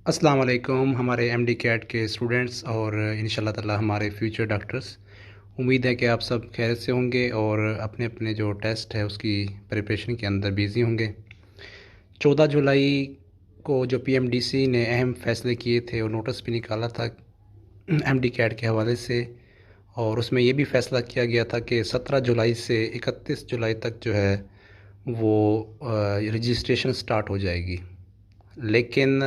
السلام علیکم ہمارے ایم ڈی کیٹ کے اسٹوڈنٹس اور انشاءاللہ تعالی ہمارے فیوچر ڈاکٹرز، امید ہے کہ آپ سب خیریت سے ہوں گے اور اپنے اپنے جو ٹیسٹ ہے اس کی پریپریشن کے اندر بیزی ہوں گے۔ 14 جولائی کو جو پی ایم ڈی سی نے اہم فیصلے کیے تھے اور نوٹس بھی نکالا تھا ایم ڈی کیٹ کے حوالے سے، اور اس میں یہ بھی فیصلہ کیا گیا تھا کہ 17 جولائی سے 31 جولائی تک جو ہے وہ رجسٹریشن سٹارٹ ہو جائے گی۔ لیکن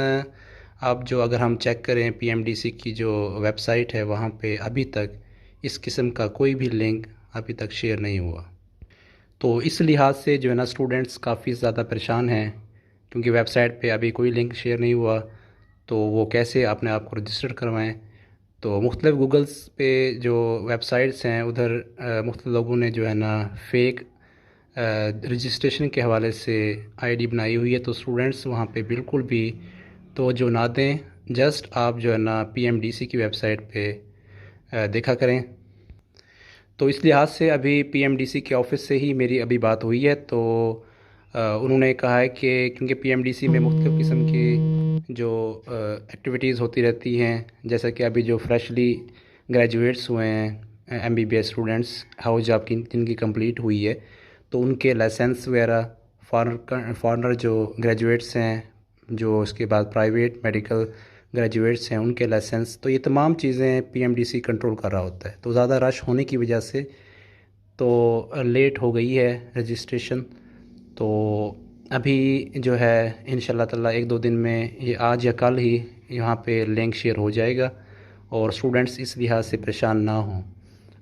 اب جو اگر ہم چیک کریں پی ایم ڈی سی کی جو ویب سائٹ ہے، وہاں پہ ابھی تک اس قسم کا کوئی بھی لنک ابھی تک شیئر نہیں ہوا۔ تو اس لحاظ سے جو ہے نا اسٹوڈنٹس کافی زیادہ پریشان ہیں، کیونکہ ویب سائٹ پہ ابھی کوئی لنک شیئر نہیں ہوا، تو وہ کیسے اپنے آپ کو رجسٹر کروائیں۔ تو مختلف گوگلز پہ جو ویب سائٹس ہیں ادھر مختلف لوگوں نے جو ہے نا فیک رجسٹریشن کے حوالے سے آئی ڈی بنائی ہوئی ہے، تو اسٹوڈنٹس وہاں پہ بالکل بھی توجہ نہ دیں، جسٹ آپ جو ہے نا پی ایم ڈی سی کی ویب سائٹ پہ دیکھا کریں۔ تو اس لحاظ سے ابھی پی ایم ڈی سی کے آفس سے ہی میری ابھی بات ہوئی ہے، تو انہوں نے کہا ہے کہ کیونکہ پی ایم ڈی سی میں مختلف قسم کی جو ایکٹیویٹیز ہوتی رہتی ہیں، جیسا کہ ابھی جو فریشلی گریجویٹس ہوئے ہیں M B B S students, house job کی جن کی کمپلیٹ ہوئی ہے، تو ان کے لائسنس وغیرہ، فارنر جو گریجویٹس ہیں، جو اس کے بعد پرائیویٹ میڈیکل گریجویٹس ہیں، ان کے لائسنس، تو یہ تمام چیزیں P M D C control کر رہا ہوتا ہے۔ تو زیادہ رش ہونے کی وجہ سے تو لیٹ ہو گئی ہے رجسٹریشن۔ تو ابھی جو ہے انشاءاللہ تعالی ایک دو دن میں، یہ آج یا کل ہی یہاں پہ لنک شیئر ہو جائے گا، اور اسٹوڈنٹس اس لحاظ سے پریشان نہ ہوں۔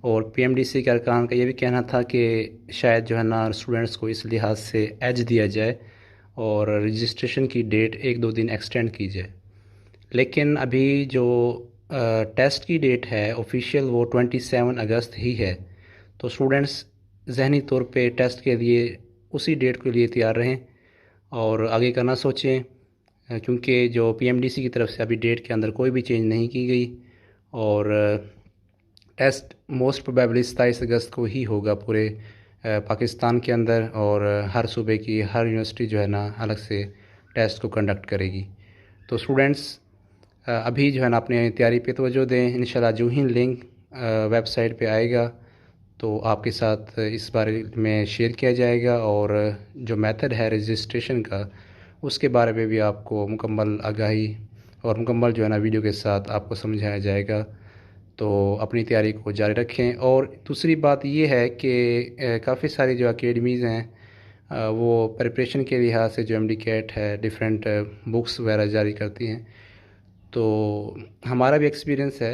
اور پی ایم ڈی سی کے ارکان کا یہ بھی کہنا تھا کہ شاید جو ہے نا اسٹوڈنٹس کو اس لحاظ سے ایج دیا جائے اور رجسٹریشن کی ڈیٹ ایک دو دن ایکسٹینڈ کی جائے۔ لیکن ابھی جو ٹیسٹ کی ڈیٹ ہے آفیشیل، وہ 27 اگست ہی ہے، تو اسٹوڈنٹس ذہنی طور پہ ٹیسٹ کے لیے اسی ڈیٹ کے لیے تیار رہیں اور آگے کا نہ سوچیں، کیونکہ جو پی ایم ڈی سی کی طرف سے ابھی ڈیٹ کے اندر کوئی بھی چینج نہیں کی گئی، اور ٹیسٹ موسٹ پروبیبلی 27 اگست کو ہی ہوگا پورے پاکستان کے اندر، اور ہر صوبے کی ہر یونیورسٹی جو ہے نا الگ سے ٹیسٹ کو کنڈکٹ کرے گی۔ تو اسٹوڈنٹس ابھی جو ہے نا اپنے تیاری پہ توجہ دیں۔ انشاءاللہ جو ہی لنک ویب سائٹ پہ آئے گا تو آپ کے ساتھ اس بارے میں شیئر کیا جائے گا، اور جو میتھڈ ہے رجسٹریشن کا اس کے بارے میں بھی آپ کو مکمل آگاہی اور مکمل جو ہے نا ویڈیو کے ساتھ آپ کو سمجھایا جائے گا۔ تو اپنی تیاری کو جاری رکھیں۔ اور دوسری بات یہ ہے کہ کافی ساری جو اکیڈمیز ہیں وہ پریپریشن کے لحاظ سے جو ایم ڈی کیٹ ہے ڈیفرنٹ بکس وغیرہ جاری کرتی ہیں، تو ہمارا بھی ایکسپیرینس ہے،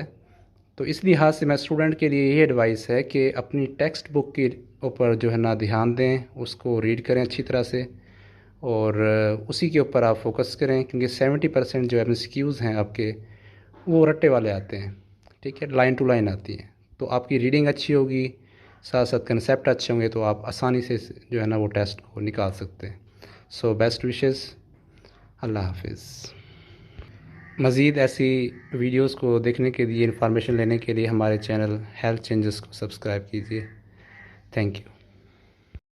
تو اس لحاظ سے میں اسٹوڈنٹ کے لیے یہ ایڈوائس ہے کہ اپنی ٹیکسٹ بک کے اوپر جو ہے نا دھیان دیں، اس کو ریڈ کریں اچھی طرح سے، اور اسی کے اوپر آپ فوکس کریں، کیونکہ 70% جو ایم سی کیوز ہیں آپ کے وہ رٹے والے آتے ہیں، ٹھیک ہے، لائن ٹو لائن آتی ہیں۔ تو آپ کی ریڈنگ اچھی ہوگی، ساتھ ساتھ کنسیپٹ اچھے ہوں گے، تو آپ آسانی سے جو ہے نا وہ ٹیسٹ کو نکال سکتے ہیں۔ سو بیسٹ وشز، اللہ حافظ۔ مزید ایسی ویڈیوز کو دیکھنے کے لیے، انفارمیشن لینے کے لیے ہمارے چینل ہیلتھ چینجز کو سبسکرائب کیجیے۔ Thank you.